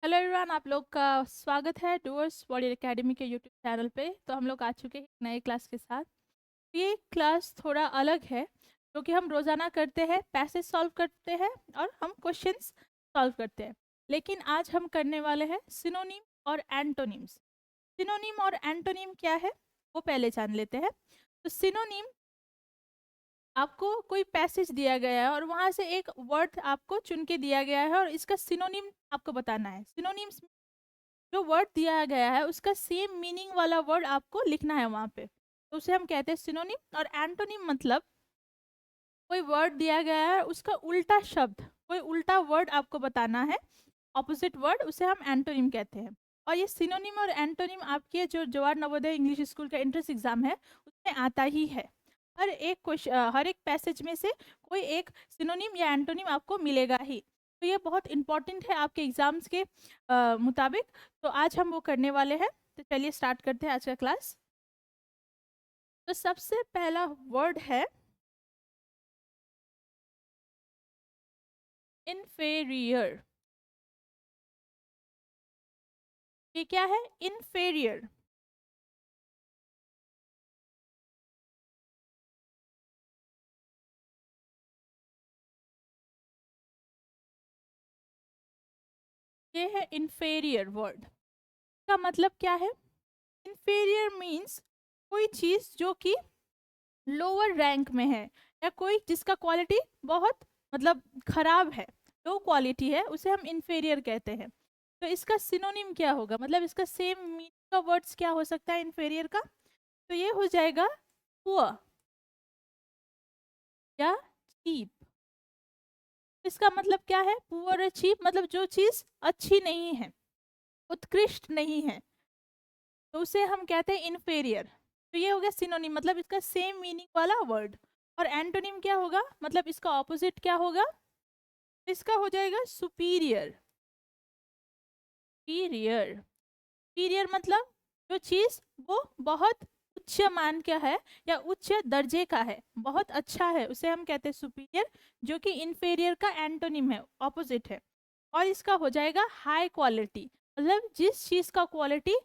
Hello everyone, आप लोग का स्वागत है डूअर्स वॉरियर एकेडमी के यूट्यूब चैनल पे। तो हम लोग आ चुके हैं एक नए क्लास के साथ। ये क्लास थोड़ा अलग है क्योंकि हम रोज़ाना करते हैं, पैसेज सॉल्व करते हैं और हम क्वेश्चंस सॉल्व करते हैं। लेकिन आज हम करने वाले हैं सिनोनिम और एंटोनिम्स। सिनोनिम और एंटोनिम क्या है वो पहले जान लेते हैं। तो सिनोनिम, आपको कोई पैसेज दिया गया है और वहाँ से एक वर्ड आपको चुन के दिया गया है और इसका सिनोनिम आपको बताना है। सिनोनिम्स, जो वर्ड दिया गया है उसका सेम मीनिंग वाला वर्ड आपको लिखना है वहाँ पे, तो उसे हम कहते हैं सिनोनिम। और एंटोनिम मतलब कोई वर्ड दिया गया है उसका उल्टा शब्द, कोई उल्टा वर्ड आपको बताना है, ऑपोजिट वर्ड, उसे हम एंटोनिम कहते हैं। और ये सिनोनिम और एंटोनिम आपके जो जवाहर नवोदय इंग्लिश स्कूल का एंट्रेंस एग्जाम है उसमें आता ही है। हर एक क्वेश्चन, हर एक पैसेज में से कोई एक सिनोनिम या एंटोनिम आपको मिलेगा ही। तो ये बहुत इंपॉर्टेंट है आपके एग्जाम्स के मुताबिक। तो आज हम वो करने वाले हैं। तो चलिए स्टार्ट करते हैं आज का क्लास। तो सबसे पहला वर्ड है इन्फेरियर। ये क्या है? इन्फेरियर। ये है इन्फेरियर वर्ड। का मतलब क्या है? इन्फेरियर मीन्स कोई चीज जो कि लोअर रैंक में है, या कोई जिसका क्वालिटी बहुत मतलब खराब है, लो क्वालिटी है, उसे हम इन्फेरियर कहते हैं। तो इसका सिनोनिम क्या होगा, मतलब इसका सेम मीनिंग का वर्ड्स क्या हो सकता है इन्फेरियर का? तो ये हो जाएगा पुअर या चीप। इसका मतलब क्या है? पुअर या चीप मतलब जो चीज अच्छी नहीं है, उत्कृष्ट नहीं है, तो उसे हम कहते हैं इन्फेरियर। तो ये हो गया सिनोनिम, मतलब इसका सेम मीनिंग वाला वर्ड। और एंटोनिम क्या होगा, मतलब इसका ऑपोजिट क्या होगा? इसका हो जाएगा सुपीरियर। सुपीरियर, सुपीरियर मतलब जो चीज वो बहुत उच्च मान का है या उच्च दर्जे का है, बहुत अच्छा है, उसे हम कहते हैं सुपीरियर। जो कि इन्फेरियर का एंटोनिम है, ऑपोजिट है। और इसका हो जाएगा हाई क्वालिटी, मतलब जिस चीज का क्वालिटी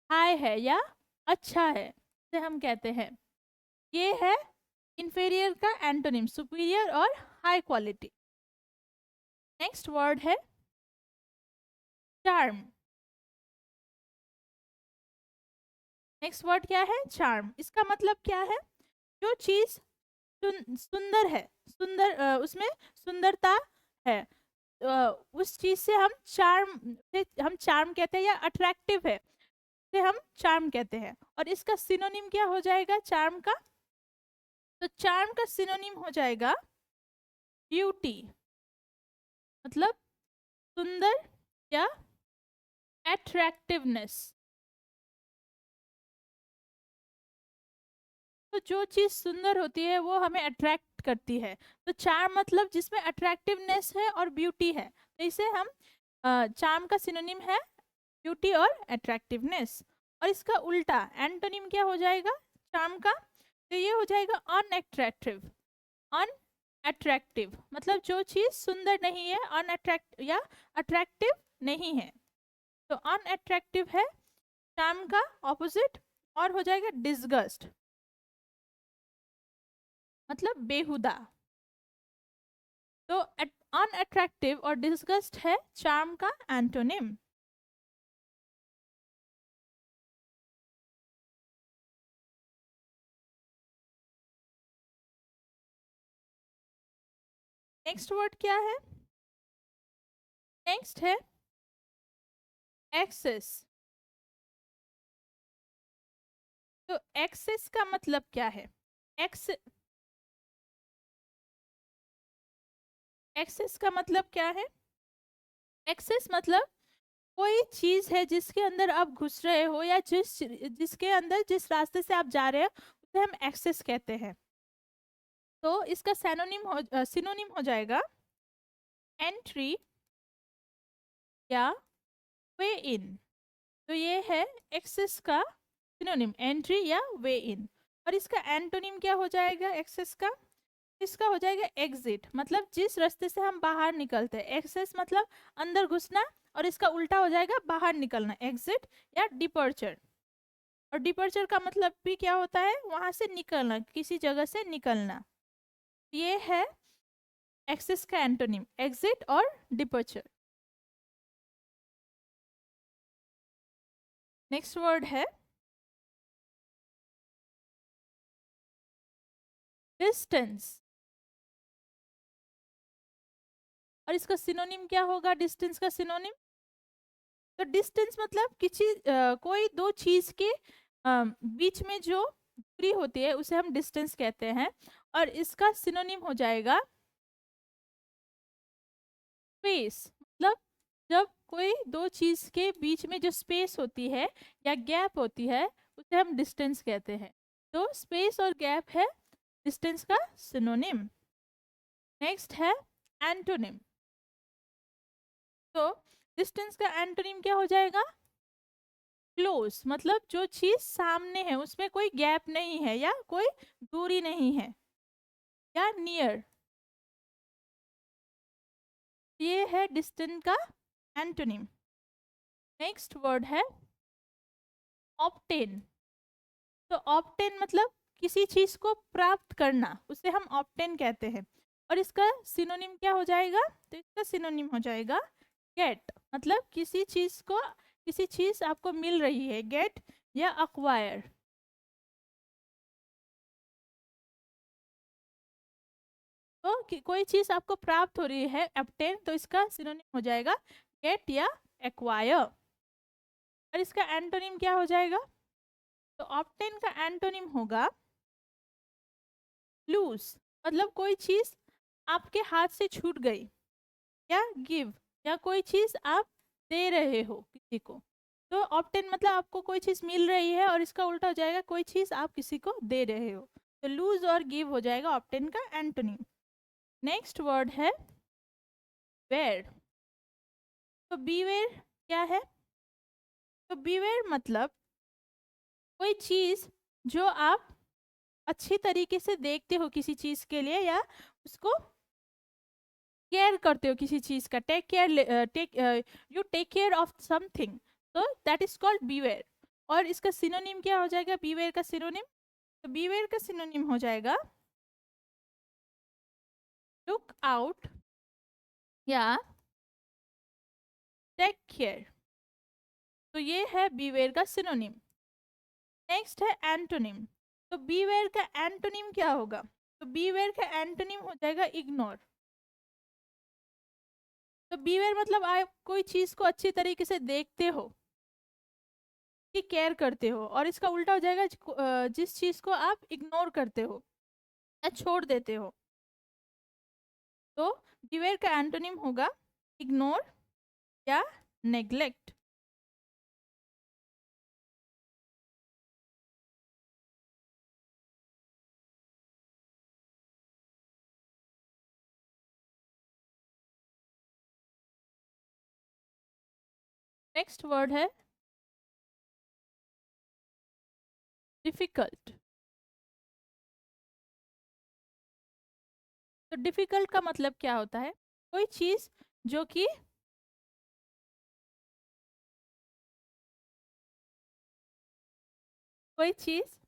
हाई है या अच्छा है उसे हम कहते हैं। ये है इन्फेरियर का एंटोनिम, सुपीरियर और हाई क्वालिटी। नेक्स्ट वर्ड है चार्म। नेक्स्ट वर्ड क्या है? चार्म। इसका मतलब क्या है? जो चीज सुंदर है, सुंदर उसमें सुंदरता है, उस चीज से हम चार्म कहते हैं, या अट्रैक्टिव है से हम चार्म कहते हैं। और इसका सिनोनिम क्या हो जाएगा चार्म का? तो चार्म का सिनोनिम हो जाएगा ब्यूटी, मतलब सुंदर या अट्रैक्टिवनेस। तो जो चीज सुंदर होती है वो हमें अट्रैक्ट करती है। तो चार्म मतलब जिसमें अट्रैक्टिवनेस है और ब्यूटी है, तो इसे हम चार्म का सिनोनिम है ब्यूटी और अट्रैक्टिवनेस। और इसका उल्टा एंटोनिम क्या हो जाएगा चार्म का? तो ये हो जाएगा अनअट्रैक्टिव। अनअट्रैक्टिव मतलब जो चीज सुंदर नहीं है, अनअट्रैक्ट या अट्रैक्टिव नहीं है, तो अनअट्रैक्टिव है चार्म का ऑपोजिट। और हो जाएगा डिसगस्ट, मतलब बेहुदा। तो अनअट्रैक्टिव और डिसगस्ट है चार्म का एंटोनिम। नेक्स्ट वर्ड क्या है? नेक्स्ट है एक्सेस। तो एक्सेस का मतलब क्या है? एक्स एक्सेस का मतलब क्या है? एक्सेस मतलब कोई चीज है जिसके अंदर आप घुस रहे हो, या जिसके अंदर जिस रास्ते से आप जा रहे हो उसे हम एक्सेस कहते हैं। तो इसका सिनोनिम हो जाएगा एंट्री या वे इन। तो ये है एक्सेस का सिनोनिम, एंट्री या वे इन। और इसका एंटोनिम क्या हो जाएगा एक्सेस का? इसका हो जाएगा एग्जिट, मतलब जिस रास्ते से हम बाहर निकलते हैं। एक्सेस मतलब अंदर घुसना, और इसका उल्टा हो जाएगा बाहर निकलना, एग्जिट या डिपर्चर। और डिपर्चर का मतलब भी क्या होता है, वहां से निकलना, किसी जगह से निकलना। ये है एक्सेस का एंटोनिम, एग्जिट और डिपर्चर। नेक्स्ट वर्ड है डिस्टेंस। और इसका सिनोनिम क्या होगा, डिस्टेंस का सिनोनिम? तो डिस्टेंस मतलब किसी कोई दो चीज के बीच में जो दूरी होती है उसे हम डिस्टेंस कहते हैं। और इसका सिनोनिम हो जाएगा स्पेस। मतलब जब कोई दो चीज के बीच में जो स्पेस होती है या गैप होती है उसे हम डिस्टेंस कहते हैं। तो स्पेस और गैप है डिस्टेंस का सिनोनिम। नेक्स्ट है एंटोनिम। तो डिस्टेंस का एंटोनिम क्या हो जाएगा, क्लोज। मतलब जो चीज सामने है उसमें कोई गैप नहीं है या कोई दूरी नहीं है, या नियर। ये है डिस्टेंस का एंटोनिम। नेक्स्ट वर्ड है ऑब्टेन। तो ऑब्टेन मतलब किसी चीज को प्राप्त करना, उसे हम ऑब्टेन कहते हैं। और इसका सिनोनिम क्या हो जाएगा, तो इसका सिनोनिम हो जाएगा गेट। मतलब किसी चीज को, किसी चीज आपको मिल रही है, गेट या अक्वायर। तो कोई चीज आपको प्राप्त हो रही है, ऑब्टेन, तो इसका सिनोनिम हो जाएगा गेट या एक्वायर। और इसका एंटोनिम क्या हो जाएगा, तो ऑब्टेन का एंटोनिम होगा लूज। मतलब कोई चीज आपके हाथ से छूट गई, या गिव, या कोई चीज आप दे रहे हो किसी को। तो ऑब्टेन मतलब आपको कोई चीज मिल रही है, और इसका उल्टा हो जाएगा कोई चीज आप किसी को दे रहे हो। तो लूज और गिव हो जाएगा ऑब्टेन का एंटोनिम। नेक्स्ट वर्ड है वेयर। तो बीवेयर क्या है, तो बीवेयर मतलब कोई चीज जो आप अच्छी तरीके से देखते हो किसी चीज के लिए, या उसको केयर करते हो किसी चीज का, take care, you take care of something, तो दैट इज कॉल्ड बीवेयर। और इसका सिनोनिम क्या हो जाएगा, बीवेयर का सिनोनिम? तो बीवेयर का सिनोनिम हो जाएगा लुक आउट या टेक केयर। तो ये है बीवेयर का सिनोनिम। नेक्स्ट है एंटोनिम। तो बीवेयर का एंटोनिम क्या होगा, तो बीवेयर का एंटोनिम हो जाएगा इग्नोर। तो बीवेयर मतलब आप कोई चीज को अच्छी तरीके से देखते हो, की केयर करते हो, और इसका उल्टा हो जाएगा जिस चीज को आप इग्नोर करते हो या छोड़ देते हो। तो बिवेयर का एंटोनिम होगा इग्नोर या नेग्लेक्ट। नेक्स्ट वर्ड है डिफिकल्ट। तो डिफिकल्ट का मतलब क्या होता है, कोई चीज जो कि कोई चीज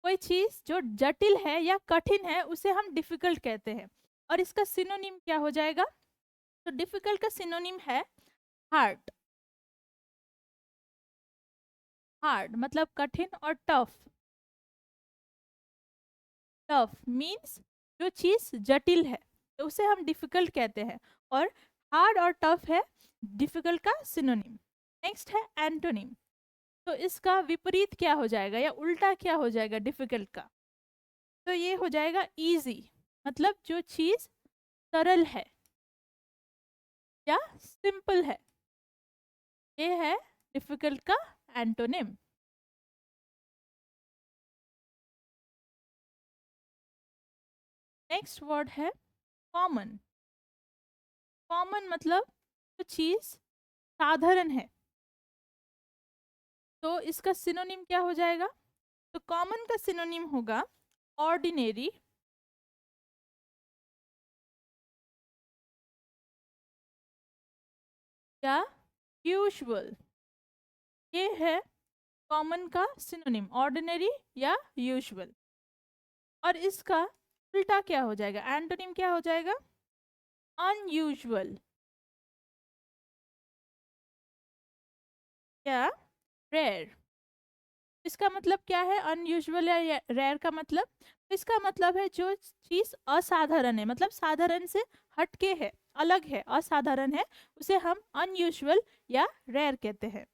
कोई चीज जो जटिल है या कठिन है उसे हम डिफिकल्ट कहते हैं। और इसका सिनोनिम क्या हो जाएगा, तो डिफिकल्ट का सिनोनिम है हार्ड। हार्ड मतलब कठिन, और टफ। टफ मीन्स जो चीज जटिल है तो उसे हम डिफिकल्ट कहते हैं। और हार्ड और टफ है डिफिकल्ट का सिनोनिम। नेक्स्ट है एंटोनिम। तो इसका विपरीत क्या हो जाएगा या उल्टा क्या हो जाएगा डिफिकल्ट का, तो ये हो जाएगा इजी। मतलब जो चीज सरल है या सिंपल है, ये है डिफिकल्ट का एंटोनिम। नेक्स्ट वर्ड है कॉमन। कॉमन मतलब जो चीज साधारण है, तो इसका सिनोनिम क्या हो जाएगा, तो कॉमन का सिनोनिम होगा ऑर्डिनरी या यूजुअल, ये है कॉमन का सिनोनिम, ऑर्डिनरी या यूजुअल। और इसका उल्टा क्या हो जाएगा, एंटोनिम क्या हो जाएगा, अनयूजुअल या रेयर। इसका मतलब क्या है, अनयूजुअल या रेयर का मतलब, इसका मतलब है जो चीज असाधारण है, मतलब साधारण से हटके है, अलग है, असाधारण है, उसे हम अनयूजुअल या रेयर कहते हैं।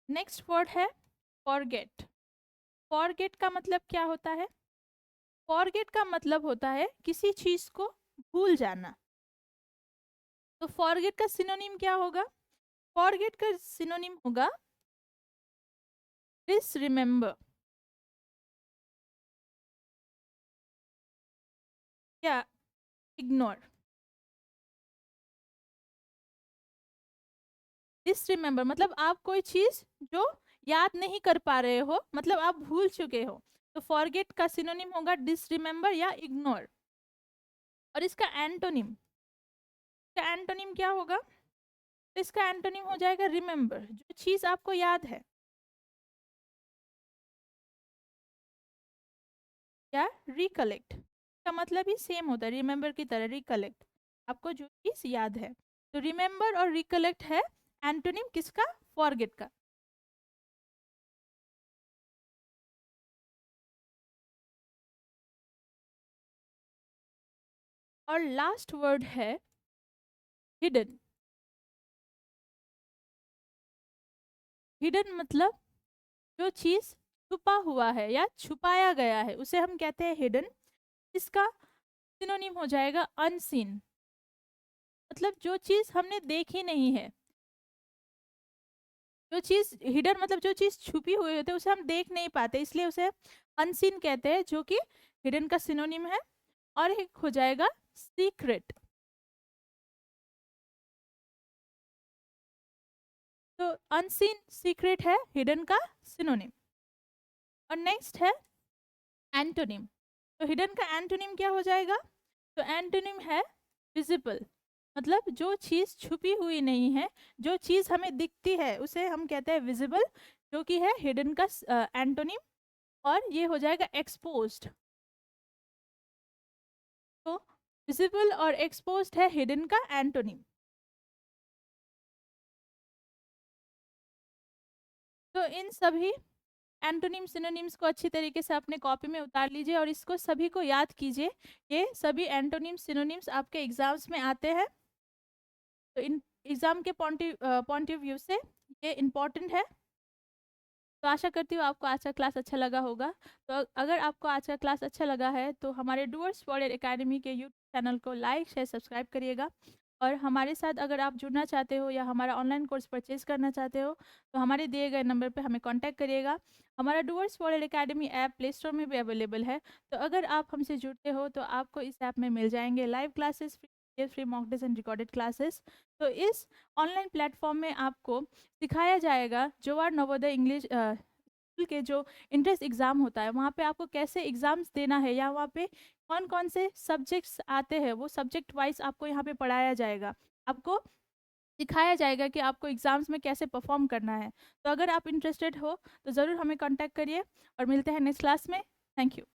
नेक्स्ट वर्ड है फॉरगेट। फॉरगेट का मतलब क्या होता है, फॉरगेट का मतलब होता है किसी चीज को भूल जाना। तो फॉरगेट का सिनोनिम क्या होगा, फॉरगेट का सिनोनिम होगा डिसरिमेंबर या इग्नोर। डिसरिमेंबर मतलब आप कोई चीज जो याद नहीं कर पा रहे हो, मतलब आप भूल चुके हो, तो फॉरगेट का सिनोनिम होगा डिसरिमेंबर या इग्नोर। और इसका एंटोनिम, इसका एंटोनिम क्या होगा, इसका एंटोनिम हो जाएगा रिमेंबर, जो चीज आपको याद है, या रिकलेक्ट, का मतलब ही सेम होता है रिमेंबर की तरह, रिकलेक्ट, आपको जो चीज याद है। तो रिमेंबर और रिकलेक्ट है एंटोनिम किसका, फॉरगेट का। और लास्ट वर्ड है हिडन। हिडन मतलब जो चीज छुपा हुआ है या छुपाया गया है, उसे हम कहते हैं हिडन। इसका सिनोनिम हो जाएगा अनसीन, मतलब जो चीज हमने देखी नहीं है, जो चीज हिडन मतलब जो चीज छुपी हुई होती है उसे हम देख नहीं पाते, इसलिए उसे अनसीन कहते हैं, जो कि हिडन का सिनोनिम है। और एक हो जाएगा सीक्रेट। तो अनसीन सीक्रेट है हिडन का सिनोनिम। और नेक्स्ट है एंटोनिम। तो हिडन का एंटोनिम क्या हो जाएगा, तो एंटोनिम है विजिबल, मतलब जो चीज छुपी हुई नहीं है, जो चीज हमें दिखती है उसे हम कहते हैं विजिबल, जो कि है हिडन का एंटोनिम। और ये हो जाएगा एक्सपोज्ड। तो विजिबल और एक्सपोज्ड है हिडन का एंटोनिम। तो इन सभी एंटोनिम सिनोनिम्स को अच्छी तरीके से अपने कॉपी में उतार लीजिए और इसको सभी को याद कीजिए। ये सभी एंटोनिम सिनोनिम्स आपके एग्जाम्स में आते हैं, तो इन एग्जाम के पॉइंट ऑफ व्यू से ये इम्पॉर्टेंट है। तो आशा करती हूँ आपको आज का क्लास अच्छा लगा होगा। तो अगर आपको आज का क्लास अच्छा लगा है तो हमारे डूअर्स वॉरियर एकेडमी के यूट्यूब चैनल को लाइक शेयर सब्सक्राइब करिएगा। और हमारे साथ अगर आप जुड़ना चाहते हो या हमारा ऑनलाइन कोर्स परचेज करना चाहते हो तो हमारे दिए गए नंबर पर हमें कॉन्टैक्ट करिएगा। हमारा doers warrior academy app play store में भी अवेलेबल है, तो अगर आप हमसे जुड़ते हो तो आपको इस ऐप में मिल जाएंगे live classes, free mock test and recorded classes. तो इस ऑनलाइन प्लेटफॉर्म में आपको सिखाया जाएगा जोआर नवोदय इंग्लिश स्कूल के जो इंट्रेंस एग्ज़ाम होता है वहाँ पे आपको कैसे एग्ज़ाम्स देना है, या वहाँ पे कौन कौन से सब्जेक्ट्स आते हैं, वो सब्जेक्ट वाइज आपको यहाँ पे पढ़ाया जाएगा, आपको सिखाया जाएगा कि आपको एग्ज़ाम्स में कैसे परफॉर्म करना है। तो अगर आप इंटरेस्टेड हो तो ज़रूर हमें कॉन्टैक्ट करिए और मिलते हैं नेक्स्ट क्लास में। Thank you.